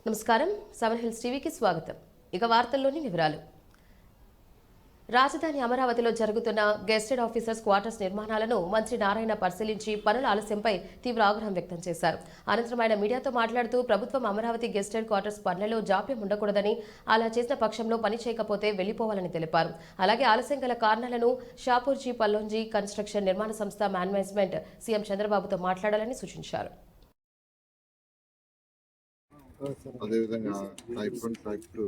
నమస్కారం, seven hills టీవీకి స్వాగతం. ఇక వార్తల్లోని వివరాలు. రాజధాని అమరావతిలో జరుగుతున్న గెస్టెడ్ ఆఫీసర్స్ క్వార్టర్స్ నిర్మాణాలను మంత్రి నారాయణ పరిశీలించి పనుల ఆలస్యంపై తీవ్ర ఆగ్రహం వ్యక్తం చేశారు. అనంతరం ఆయన మీడియాతో మాట్లాడుతూ ప్రభుత్వం అమరావతి గెస్టెడ్ క్వార్టర్స్ పనులలో జాప్యం ఉండకూడదని, అలా చేసిన పక్షంలో పని చేయకపోతే వెళ్లిపోవాలని తెలిపారు. అలాగే ఆలస్యం గల కారణాలను షాపూర్జీ పల్లోంజీ కన్స్ట్రక్షన్ నిర్మాణ సంస్థ మేనేజ్మెంట్ సీఎం చంద్రబాబుతో మాట్లాడాలని సూచించారు. అదేవిధంగా టైప్ 1, టైప్ 2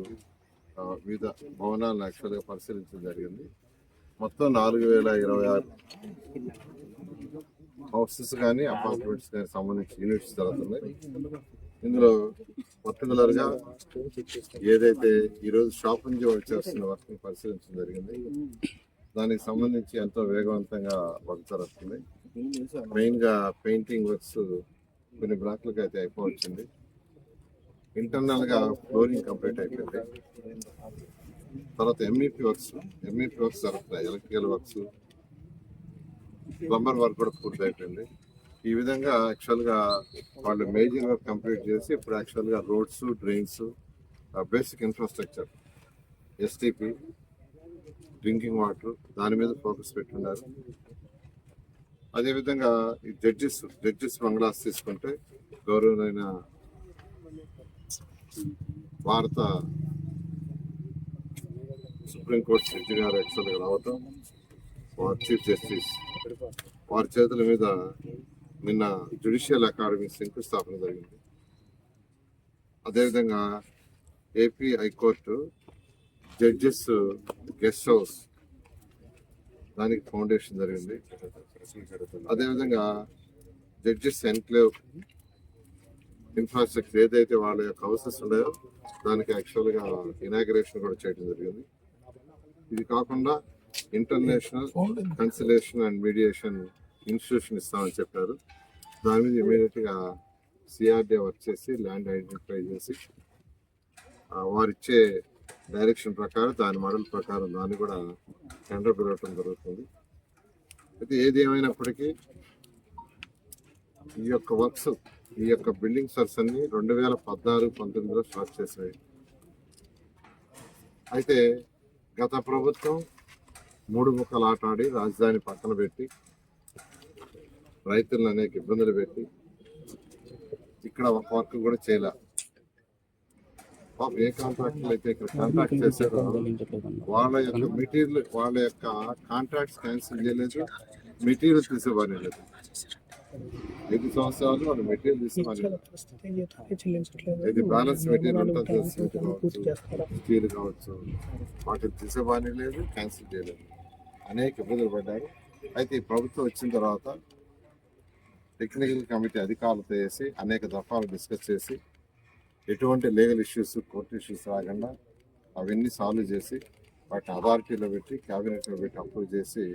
వివిధ భవనాలను యాక్చువల్గా పరిశీలించడం జరిగింది. మొత్తం 4026 హౌసెస్ కానీ అపార్ట్మెంట్స్ కానీ సంబంధించి యూనిట్స్ జరుగుతున్నాయి. ఇందులో పర్టికులర్గా ఏదైతే ఈరోజు షాపింగ్ చేస్తున్న వర్క్ని పరిశీలించడం జరిగింది. దానికి సంబంధించి ఎంతో వేగవంతంగా వర్క్ జరుగుతుంది. మెయిన్గా పెయింటింగ్ వర్క్స్ కొన్ని బ్లాక్లకు అయితే అయిపోవచ్చింది. ఇంటర్నల్ గా ఫ్లోరింగ్ కంప్లీట్ అయిపోయింది. తర్వాత ఎంఈపీ వర్క్స్ జరుగుతున్నాయి. ఎలక్ట్రికల్ వర్క్స్, ప్లంబర్ వర్క్ కూడా పూర్తి అయిపోయింది. ఈ విధంగా యాక్చువల్గా వాళ్ళు మేజర్ వర్క్ కంప్లీట్ చేసి ఇప్పుడు యాక్చువల్గా roads, drains, basic infrastructure, STP, drinking water దాని మీద ఫోకస్ పెట్టున్నారు. అదేవిధంగా ఈ జడ్జెస్ బంగ్లాస్ తీసుకుంటే గౌరవనైన భారత సుప్రీంకోర్టు జడ్జి గారు యాక్చువల్గా రావటం, వారి చీఫ్ జస్టిస్ వారి చేతుల మీద నిన్న జ్యుడిషియల్ అకాడమీ శంకుస్థాపన జరిగింది. అదేవిధంగా AP high court judges guest house దానికి ఫౌండేషన్ జరిగింది. అదేవిధంగా జడ్జెస్ ఎన్క్లేవ్ ఇన్ఫ్రాస్ట్రక్చర్ ఏదైతే వాళ్ళ యొక్క హౌసెస్ ఉన్నాయో దానికి యాక్చువల్గా ఇనాగ్రేషన్ కూడా చేయడం జరిగింది. ఇది కాకుండా international cancellation and mediation institution ఇస్తామని చెప్పారు. దాని మీద ఇమీడియట్గా సిఆర్డీ వర్క్ చేసి ల్యాండ్ ఐడెంటిఫై చేసి వారిచ్చే డైరెక్షన్ ప్రకారం దాని మోడల్ ప్రకారం దాన్ని కూడా టెండర్ పిలవటం జరుగుతుంది. అయితే ఏది ఏమైనప్పటికీ ఈ యొక్క బిల్డింగ్ సర్స్ అన్ని 2014-19లో స్టార్ట్ చేశాయి. అయితే గత ప్రభుత్వం 3 ముక్కలు ఆట ఆడి రాజధాని పక్కన పెట్టి రైతులను అనేక ఇబ్బందులు పెట్టి ఇక్కడ ఒక వర్క్ కూడా చేయలే. ఏ కాంట్రాక్టర్లు అయితే ఇక్కడ కాంట్రాక్ట్ చేశారో వాళ్ళ యొక్క మెటీరియల్, వాళ్ళ యొక్క కాంట్రాక్ట్స్ క్యాన్సిల్ చేయలేదు, మెటీరియల్ తీసేవారు లేదు. 5 సంవత్సరాలు వాళ్ళు మెటీరియల్ తీసుకోవాలి. ఇది బ్యాలెన్స్ మెటీరియల్ ఉంటుంది, స్టీల్ కావచ్చు, వాటిని తీసేవాని లేదు, క్యాన్సిల్ చేయలేదు. అనేక ఇబ్బందులు పడ్డారు. అయితే ఈ ప్రభుత్వం వచ్చిన తర్వాత టెక్నికల్ కమిటీ అధికారులతో వేసి అనేక దఫాలు డిస్కస్ చేసి ఎటువంటి లీగల్ ఇష్యూస్, కోర్టు ఇష్యూస్ రాకుండా అవన్నీ సాల్వ్ చేసి వాటిని అథారిటీలో పెట్టి క్యాబినెట్లో పెట్టి అప్రూవ్ చేసి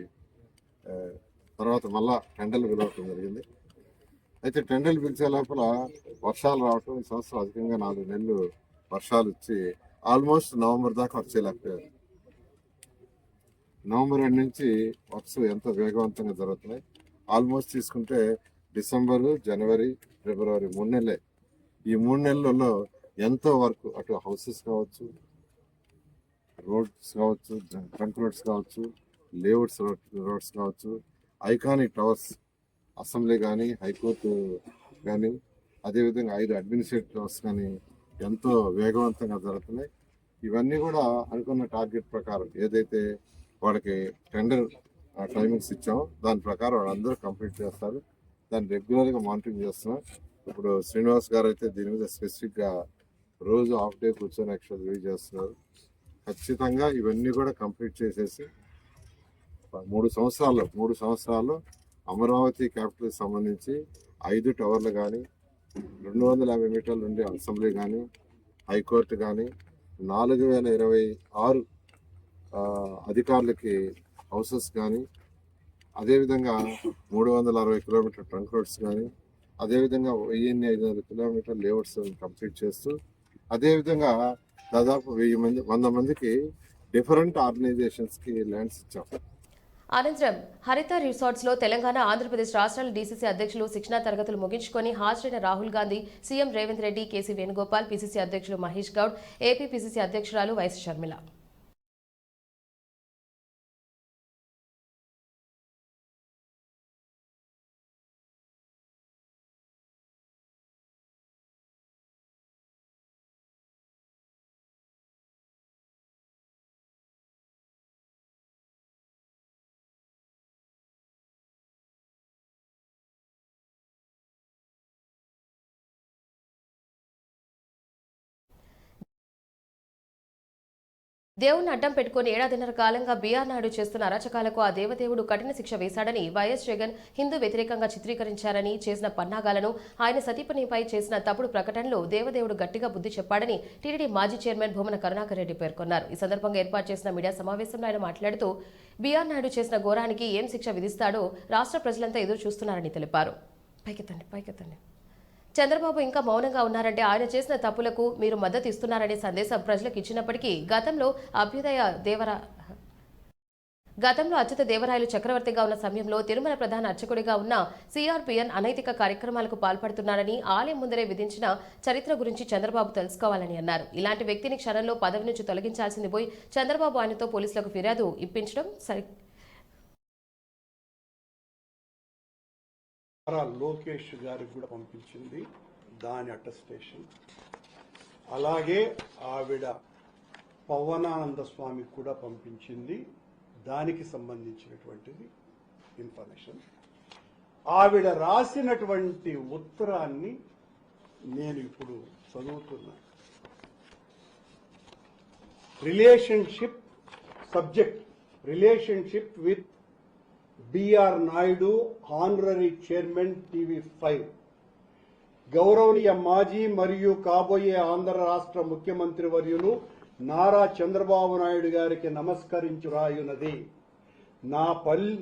తర్వాత మళ్ళా టెండర్లు పిలవటం జరిగింది. అయితే టెండర్లు పిలిచే లోపల వర్షాలు రావటం, ఈ సంవత్సరం అధికంగా 4 నెలలు వర్షాలు వచ్చి ఆల్మోస్ట్ నవంబర్ దాకా వర్క్ చేయలేకపోయారు. నవంబర్ ఎండ్ నుంచి వర్క్స్ ఎంతో వేగవంతంగా జరుగుతున్నాయి. ఆల్మోస్ట్ తీసుకుంటే డిసెంబరు, జనవరి, ఫిబ్రవరి 3 నెలలే. ఈ 3 నెలలలో ఎంతో వర్క్, అటు హౌసెస్ కావచ్చు, రోడ్స్ కావచ్చు, ట్రంక్ రోడ్స్ కావచ్చు, లేఅవుట్స్ రోడ్స్ కావచ్చు, ఐకానిక్ టవర్స్, అసెంబ్లీ కానీ, హైకోర్టు కానీ, అదేవిధంగా 5 అడ్మినిస్ట్రేటివ్ టవర్స్ కానీ ఎంతో వేగవంతంగా జరుగుతున్నాయి. ఇవన్నీ కూడా అనుకున్న టార్గెట్ ప్రకారం ఏదైతే వాళ్ళకి టెండర్ టైమింగ్స్ ఇచ్చామో దాని ప్రకారం వాళ్ళందరూ కంప్లీట్ చేస్తారు. దాన్ని రెగ్యులర్గా మానిటరింగ్ చేస్తున్నాం. ఇప్పుడు శ్రీనివాస్ గారు అయితే దీని మీద స్పెసిఫిక్గా రోజు హాఫ్ డే కూర్చొని యాక్చువల్ రివ్యూ చేస్తున్నారు. ఖచ్చితంగా ఇవన్నీ కూడా కంప్లీట్ చేసేసి 3 సంవత్సరాల్లో అమరావతి క్యాపిటల్కి సంబంధించి 5 టవర్లు కానీ, 250 మీటర్ల నుండి అసెంబ్లీ కానీ, హైకోర్టు కానీ, 4026 అధికారులకి హౌసెస్ కానీ, అదేవిధంగా 360 కిలోమీటర్ ట్రంక్ రోడ్స్ కానీ, అదేవిధంగా 1500 కిలోమీటర్ లేఅవుట్స్ కంప్లీట్ చేస్తూ, అదేవిధంగా దాదాపు 100 మందికి డిఫరెంట్ ఆర్గనైజేషన్స్కి ల్యాండ్స్ ఇచ్చాం. అనంతరం హరిత రిసార్ట్స్లో తెలంగాణ ఆంధ్రప్రదేశ్ రాష్ట్రాల డీసీసీ అధ్యక్షులు శిక్షణా తరగతులు ముగించుకొని హాజరైన రాహుల్ గాంధీ, సీఎం రేవంత్ రెడ్డి, కేసీ వేణుగోపాల్, పీసీసీ అధ్యక్షులు మహేష్ గౌడ్, ఏపీ పీసీసీ అధ్యక్షురాలు వైఎస్ షర్మిల. దేవుణ్ణి అడ్డం పెట్టుకుని ఏడాదిన్నర కాలంగా బీఆర్ నాయుడు చేస్తున్న అరాచకాలకు ఆ దేవదేవుడు కఠిన శిక్ష వేశాడని వైఎస్ జగన్ హిందూ వ్యతిరేకంగా చిత్రీకరించారని, చేసిన పన్నాగాలను, ఆయన సతీపనిపై చేసిన తప్పుడు ప్రకటనలు దేవదేవుడు గట్టిగా బుద్ధి చెప్పాడని టీటీడీ మాజీ చైర్మన్ భూమన కరుణాకర్ రెడ్డి పేర్కొన్నారు. ఈ సందర్భంగా ఏర్పాటు చేసిన మీడియా సమావేశంలో ఆయన మాట్లాడుతూ బీఆర్ నాయుడు చేసిన ఘోరానికి ఏం శిక్ష విధిస్తాడో రాష్ట్ర ప్రజలంతా ఎదురు చూస్తున్నారని తెలిపారు. పైకెత్తండి. చంద్రబాబు ఇంకా మౌనంగా ఉన్నారంటే ఆయన చేసిన తప్పులకు మీరు మద్దతు ఇస్తున్నారనే సందేశం ప్రజలకు ఇచ్చినప్పటికీ గతంలో అచ్యుత దేవరాయలు చక్రవర్తిగా ఉన్న సమయంలో తిరుమల ప్రధాన అర్చకుడిగా ఉన్న సిఆర్పిఎన్ అనైతిక కార్యక్రమాలకు పాల్పడుతున్నారని ఆలయం ముందరే విధించిన చరిత్ర గురించి చంద్రబాబు తెలుసుకోవాలని అన్నారు. ఇలాంటి వ్యక్తిని క్షణంలో పదవి నుంచి తొలగించాల్సింది పోయి చంద్రబాబు ఆయనతో పోలీసులకు ఫిర్యాదు ఇప్పించడం లోకేష్ గారికి కూడా పంపించింది దాని అటెస్టేషన్. అలాగే ఆవిడ పవనానంద స్వామికి కూడా పంపించింది దానికి సంబంధించినటువంటిది ఇన్ఫర్మేషన్. ఆవిడ రాసినటువంటి ఉత్తరాన్ని నేను ఇప్పుడు చదువుతున్నా. Relationship subject relationship with BR Naidu, honorary chairman TV five. గౌరవనీయ మాజీ మరియు కాబోయే ఆంధ్ర రాష్ట్ర ముఖ్యమంత్రి వర్యులు నారా చంద్రబాబు నాయుడు గారికి నమస్కరించు రాయున్నది.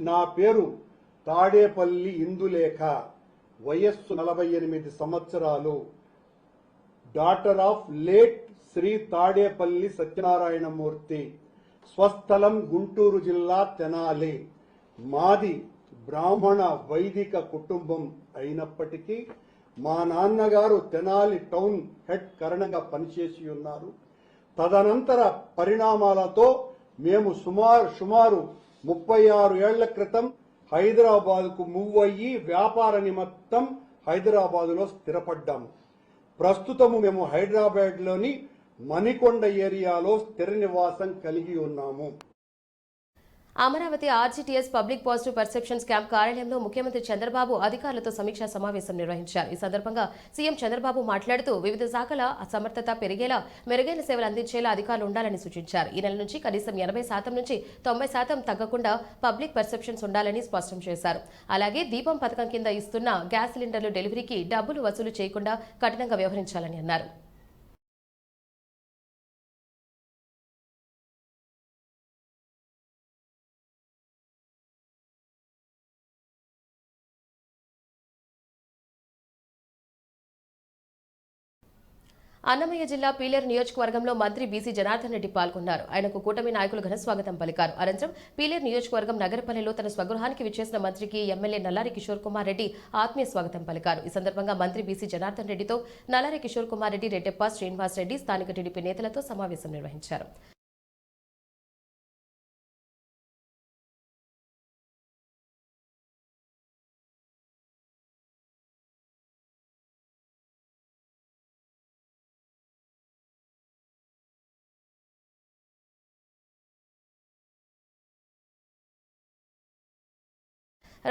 నా పేరు తాడేపల్లి ఇందులేఖ, వయస్సు 48 సంవత్సరాలు, daughter of late Shri Tadepalli Satyanarayanamurthy, స్వస్థలం గుంటూరు జిల్లా తెనాలి. మాది బ్రాహ్మణ వైదిక కుటుంబం అయినప్పటికీ మా నాన్నగారు తెనాలి టౌన్ హెడ్ కరణంగా పనిచేసి ఉన్నారు. తదనంతర పరిణామాలతో మేము సుమారు 36 ఏళ్ల క్రితం హైదరాబాద్కు మూవ్ అయ్యి వ్యాపార నిమిత్తం హైదరాబాదులో స్థిరపడ్డాము. ప్రస్తుతము మేము హైదరాబాద్లోని మణికొండ ఏరియాలో స్థిర నివాసం కలిగి ఉన్నాము. Amaravati RGTS public positive perceptions camp కార్యాలయంలో ముఖ్యమంత్రి చంద్రబాబు అధికారులతో సమీక్షా సమావేశం నిర్వహించారు. ఈ సందర్భంగా సీఎం చంద్రబాబు మాట్లాడుతూ వివిధ శాఖల సమర్థత పెరిగేలా మెరుగైన సేవలు అందించేలా అధికారులు ఉండాలని సూచించారు. ఈ నెల నుంచి కనీసం 80% నుంచి 90% తగ్గకుండా పబ్లిక్ పర్సెప్షన్స్ ఉండాలని స్పష్టం చేశారు. అలాగే దీపం పథకం కింద ఇస్తున్న గ్యాస్ సిలిండర్లు డెలివరీకి డబ్బులు వసూలు చేయకుండా కఠినంగా వ్యవహరించాలని అన్నారు. అన్నమయ్య జిల్లా పీలేరు నియోజకవర్గంలో మంత్రి బీసీ జనార్దన్ రెడ్డి పాల్గొన్నారు. ఆయనకు కూటమి నాయకులు ఘనస్వాగతం పలికారు. అనంతరం పీలేరు నియోజకవర్గం నగరపల్లిలో తన స్వగృహానికి విచ్చేసిన మంత్రికి ఎమ్మెల్యే నల్లారి కిషోర్ కుమార్ రెడ్డి ఆత్మీయ స్వాగతం పలికారు. ఈ సందర్భంగా మంత్రి బీసీ జనార్దన్ రెడ్డితో నల్లారి కిషోర్ కుమార్ రెడ్డి, రెడ్డెప్ప శ్రీనివాస్ రెడ్డి, స్థానిక టీడీపీ నేతలతో సమావేశం నిర్వహించారు.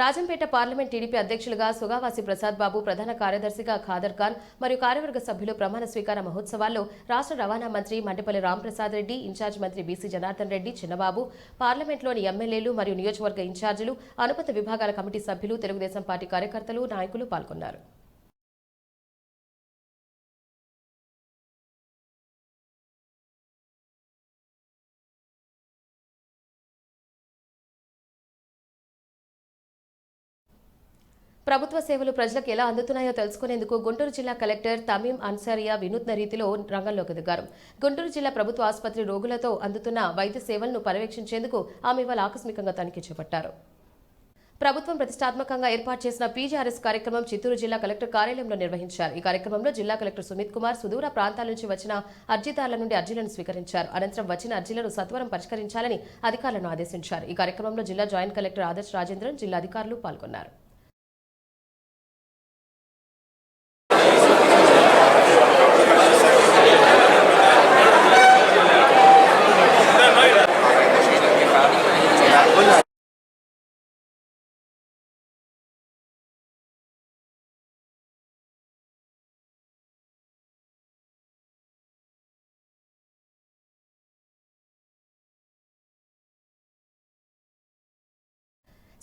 రాజంపేట పార్లమెంట్ టీడీపీ అధ్యక్షులుగా సుగావాసి ప్రసాద్ బాబు, ప్రధాన కార్యదర్శిగా ఖాదర్ ఖాన్ మరియు కార్యవర్గ సభ్యులు ప్రమాణ స్వీకార మహోత్సవాల్లో రాష్ట్ర రవాణా మంత్రి మండపల్లి రాంప్రసాద్ రెడ్డి, ఇన్ఛార్జ్ మంత్రి బీసీ జనార్దన్ రెడ్డి, చిన్నబాబు, పార్లమెంట్లోని ఎమ్మెల్యేలు మరియు నియోజకవర్గ ఇన్ఛార్జీలు, అనుమత విభాగాల కమిటీ సభ్యులు, తెలుగుదేశం పార్టీ కార్యకర్తలు, నాయకులు పాల్గొన్నారు. ప్రభుత్వ సేవలు ప్రజలకు ఎలా అందుతున్నాయో తెలుసుకునేందుకు గుంటూరు జిల్లా కలెక్టర్ తమీం అన్సారియా వినూత్న రీతిలో రంగంలోకి దిగారు. గుంటూరు జిల్లా ప్రభుత్వ ఆసుపత్రి రోగులతో అందుతున్న వైద్య సేవలను పర్యవేక్షించేందుకు ఆమె ఇవాళ ఆకస్మికంగా తనిఖీ చేపట్టారు. ప్రభుత్వం ప్రతిష్టాత్మకంగా ఏర్పాటు చేసిన పీజీఆర్ఎస్ కార్యక్రమం చిత్తూరు జిల్లా కలెక్టర్ కార్యాలయంలో నిర్వహించారు. ఈ కార్యక్రమంలో జిల్లా కలెక్టర్ సుమిత్ కుమార్ సుదూర ప్రాంతాల నుంచి వచ్చిన అర్జీదారుల నుండి అర్జీలను స్వీకరించారు. అనంతరం వచ్చిన అర్జీలను సత్వరం పరిష్కరించాలని అధికారులను ఆదేశించారు. ఈ కార్యక్రమంలో జిల్లా జాయింట్ కలెక్టర్ ఆదర్శ్ రాజేంద్రన్, జిల్లా అధికారులు పాల్గొన్నారు.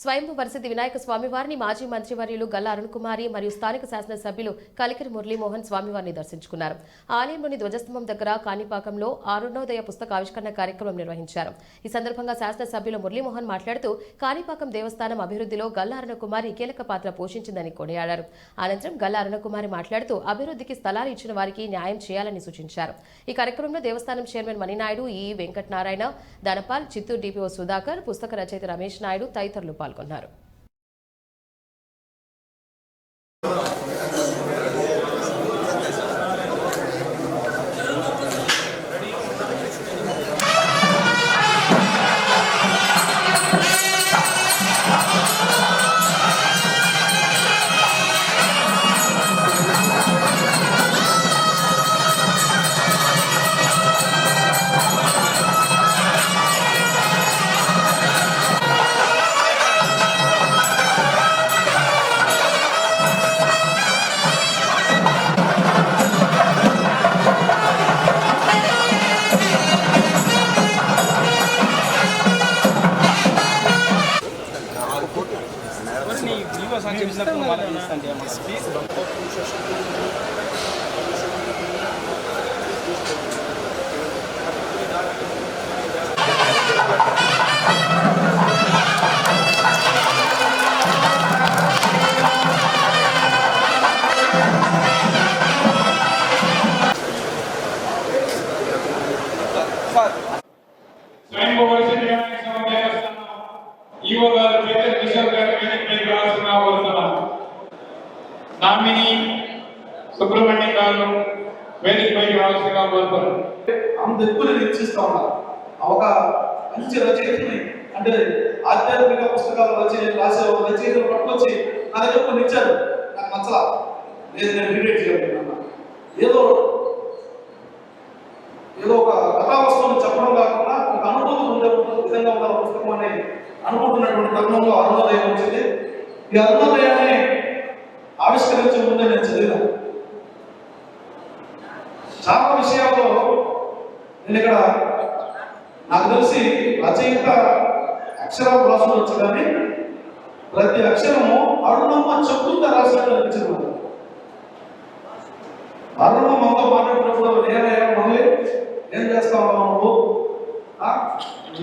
స్వయంభూ వరసిద్ధి వినాయక స్వామివారిని మాజీ మంత్రివర్యులు గల్లా అరుణ్కుమారి మరియు స్థానిక శాసనసభ్యులు కలికిరి మురళీమోహన్ స్వామివారిని దర్శించుకున్నారు. ఆలయంలోని ధ్వజస్తంభం దగ్గర కాణిపాకంలో అరుణోదయ పుస్తక ఆవిష్కరణ కార్యక్రమం నిర్వహించారు. ఈ సందర్భంగా శాసనసభ్యులు మురళీమోహన్ మాట్లాడుతూ కాణిపాకం దేవస్థానం అభివృద్ధిలో గల్లా అరుణకుమారి కీలక పాత్ర పోషించిందని కొనియాడారు. అనంతరం గల్లా అరుణకుమారి మాట్లాడుతూ అభివృద్ధికి స్థలాలు ఇచ్చిన వారికి న్యాయం చేయాలని సూచించారు. ఈ కార్యక్రమంలో దేవస్థానం చైర్మన్ మణినాయుడు, ఈ వెంకటనారాయణ, ధనపాల్, చిత్తూరు డిపిఓ సుధాకర్, పుస్తక రచయిత రమేష్ నాయుడు తదితరులు పాల్గొన్నారు. స్వయంభూ వరసిద్ధి వినాయక స్వామి దేవస్థానం ఈవో గారు పెద్ద కిషోర్ గారి వేదికపైకి రావాల్సిన కోరుతున్నాం. నామిని సుబ్రహ్మణ్యం గారు వేదికపైకి రావాల్సిందిగా కోరుతున్నాం. అంత ఎక్కువ నేను ఇచ్చిస్తా ఉన్నారు. ఒక మంచి రచయితని అంటే ఆధ్యాత్మిక పుస్తకాలు రాసే ఒక రచయితలు పట్టుకొచ్చి నా దగ్గర కొన్ని ఇచ్చారు. నాకు నచ్చలా, లేదు నేను రిలేట్ చేయగలుగుతున్నా. ఏదో ఒక కథా వస్తువుని చెప్పడం కాకుండా ఒక అనుభూతి ఉండే విధంగా ఉన్న పుస్తకం అని అనుకుంటున్నటువంటి తరుణంలో అరుణోదయం వచ్చింది. ఈ అరుణోదయాన్ని ఆవిష్కరించే ముందే నేను చదివాను. చాలా విషయాల్లో నేను ఇక్కడ నాకు తెలిసి రచయిత అక్షరాలు రాసుకోవచ్చు, కానీ ప్రతి అక్షరము అరుణమ్మ చెప్పుకుంటా రాసినట్టు అనిపించింది. అరుణమ్మ మనతో మాట్లాడినప్పుడు ఏమయ్యా మళ్ళీ ఏం చేస్తా ఉన్నావు నువ్వు,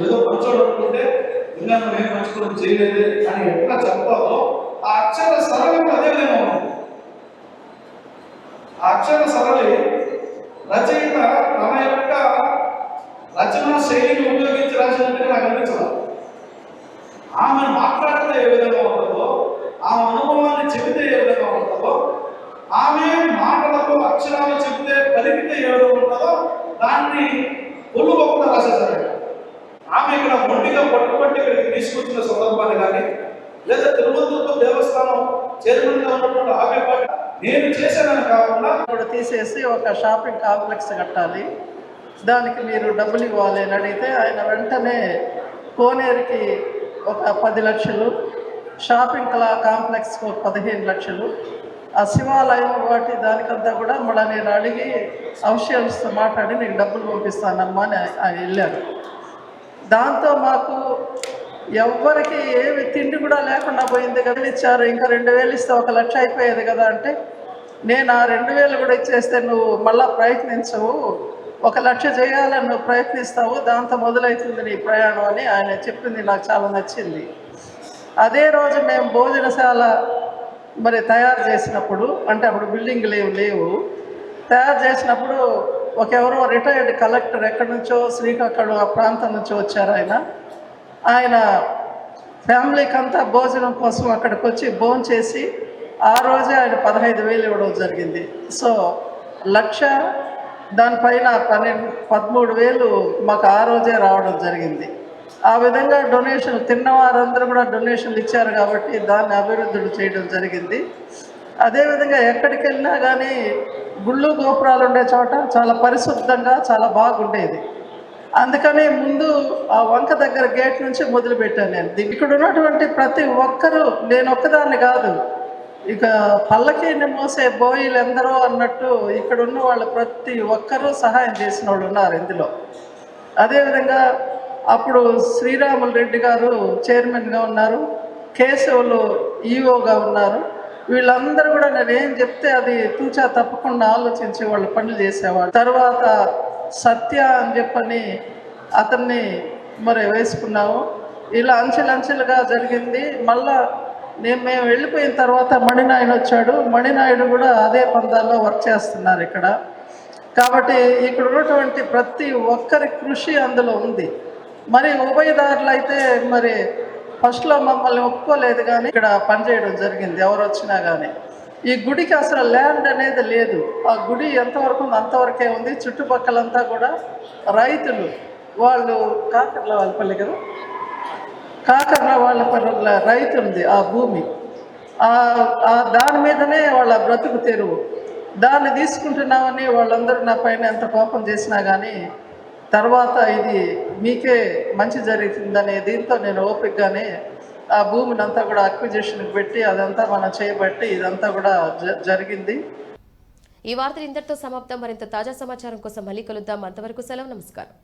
ఏదో మంచోడు అనుకుంటే ఇంకా నువ్వేం మంచుకోవడం చేయలేదు అని ఎట్లా చెప్పాలో ఆ అక్షర సరళి అదే విధంగా ఉంది. ఆ అక్షర సరళి రచయిత తన యొక్క రచనా శైలిని ఉపయోగించి రాసినట్టుగా నాకు అనిపించదు. ఆమె మాట్లాడితే ఏ విధంగా ఉంటుందో, ఆమె అనుభవాన్ని చెబితే ఏ విధంగా ఉంటుందో, ఆమె మాటలతో అక్షరాలు చెబితే పలికితే ఏ విధంగా ఉంటుందో దాన్ని ఒళ్ళుకోకుండా రాసేసారు. ఆమె ఇక్కడ మొండిగా పట్టుబట్టి ఇక్కడికి తీసుకొచ్చిన సందర్భాన్ని కానీ, లేదా తిరుమల దేవస్థానం చైర్మన్గా ఉన్నటువంటి ఆమె పాటు నేను చేశానని కాకుండా ఇప్పుడు తీసేసి ఒక షాపింగ్ కాంప్లెక్స్ కట్టాలి, దానికి మీరు డబ్బులు ఇవ్వాలి అని అడిగితే ఆయన వెంటనే కోనేరుకి ఒక 10 లక్షలు, షాపింగ్ కాంప్లెక్స్కి ఒక 15 లక్షలు, ఆ శివాలయం వాటి దానికంతా కూడా మళ్ళీ నేను అడిగి అఫీషియల్స్తో మాట్లాడి నీకు డబ్బులు పంపిస్తానమ్మా అని ఆయన వెళ్ళారు. దాంతో మాకు ఎవ్వరికి ఏమి తిండి కూడా లేకుండా పోయింది కదా. ఇచ్చారు, ఇంకా 2000 ఇస్తే 1 లక్ష అయిపోయేది కదా అంటే, నేను ఆ 2000 కూడా ఇచ్చేస్తే నువ్వు మళ్ళీ ప్రయత్నించవు, 1 లక్ష చేయాలని నువ్వు ప్రయత్నిస్తావు, దాంతో మొదలవుతుంది నీ ప్రయాణం అని ఆయన చెప్పింది నాకు చాలా నచ్చింది. అదే రోజు మేము భోజనశాల మరి తయారు చేసినప్పుడు, అంటే అప్పుడు బిల్డింగ్ లేవు, తయారు చేసినప్పుడు ఎవరో రిటైర్డ్ కలెక్టర్ ఎక్కడి నుంచో శ్రీకాకుళం ఆ ప్రాంతం నుంచి వచ్చారు. ఆయన ఫ్యామిలీకి అంతా భోజనం కోసం అక్కడికి వచ్చి భోజనం చేసి ఆ రోజే ఆయన 15,000 ఇవ్వడం జరిగింది. సో 1,00,000 దానిపైన 13,000 మాకు ఆ రోజే రావడం జరిగింది. ఆ విధంగా డొనేషన్ తిన్నవారందరూ కూడా డొనేషన్లు ఇచ్చారు కాబట్టి దాన్ని అభివృద్ధులు చేయడం జరిగింది. అదేవిధంగా ఎక్కడికి వెళ్ళినా కానీ గుళ్ళు గోపురాలు ఉండే చోట చాలా పరిశుద్ధంగా చాలా బాగుండేది. అందుకని ముందు ఆ వంక దగ్గర గేట్ నుంచి మొదలుపెట్టాను నేను. ఇక్కడ ఉన్నటువంటి ప్రతి ఒక్కరూ, నేను ఒక్కదాన్ని కాదు, ఇక పల్లకీని మోసే బోయిలు ఎందరో అన్నట్టు ఇక్కడ ఉన్న వాళ్ళు ప్రతి ఒక్కరూ సహాయం చేసిన వాళ్ళు ఉన్నారు ఇందులో. అదేవిధంగా అప్పుడు శ్రీరాములు రెడ్డి గారు చైర్మన్గా ఉన్నారు, కేశవులు ఈఓగా ఉన్నారు. వీళ్ళందరూ కూడా నేను ఏం చెప్తే అది తూచా తప్పకుండా ఆలోచించి వాళ్ళు పనులు చేసేవాళ్ళు. తర్వాత సత్య అని చెప్పని అతన్ని మరి వేసుకున్నాము. ఇలా అంచెలంచెలుగా జరిగింది. మళ్ళా మేము వెళ్ళిపోయిన తర్వాత మణినాయుడు వచ్చాడు. మణినాయుడు కూడా అదే పందాల్లో వర్క్ చేస్తున్నారు ఇక్కడ. కాబట్టి ఇక్కడ ఉన్నటువంటి ప్రతి ఒక్కరి కృషి అందులో ఉంది. మరి ఉభయదారులు అయితే మరి ఫస్ట్లో మమ్మల్ని ఒప్పుకోలేదు, కానీ ఇక్కడ పనిచేయడం జరిగింది ఎవరు వచ్చినా కానీ. ఈ గుడికి అసలు ల్యాండ్ అనేది లేదు. ఆ గుడి ఎంతవరకు ఉంది అంతవరకే ఉంది. చుట్టుపక్కలంతా కూడా రైతులు, వాళ్ళు కాకర్ల వాళ్ళపల్లి కదా, కాకర్ల వాళ్ళ రైతు ఉంది ఆ భూమి. దాని మీదనే వాళ్ళ బ్రతుకు తెరువు. దాన్ని తీసుకుంటున్నామని వాళ్ళందరూ నా పైన ఎంత కోపం చేసినా కానీ తర్వాత ఇది మీకే మంచి జరుగుతుందనే దీంతో నేను ఓపికగానే ఆ భూమిని అంతా కూడా అక్విజిషన్కి పెట్టి అదంతా మనం చేయబట్టి ఇదంతా కూడా జరిగింది. ఈ వార్తలు ఇంతటితో సమాప్తం. మరింత తాజా సమాచారం కోసం మళ్ళీ కలుద్దాం. అంతవరకు సెలవు, నమస్కారం.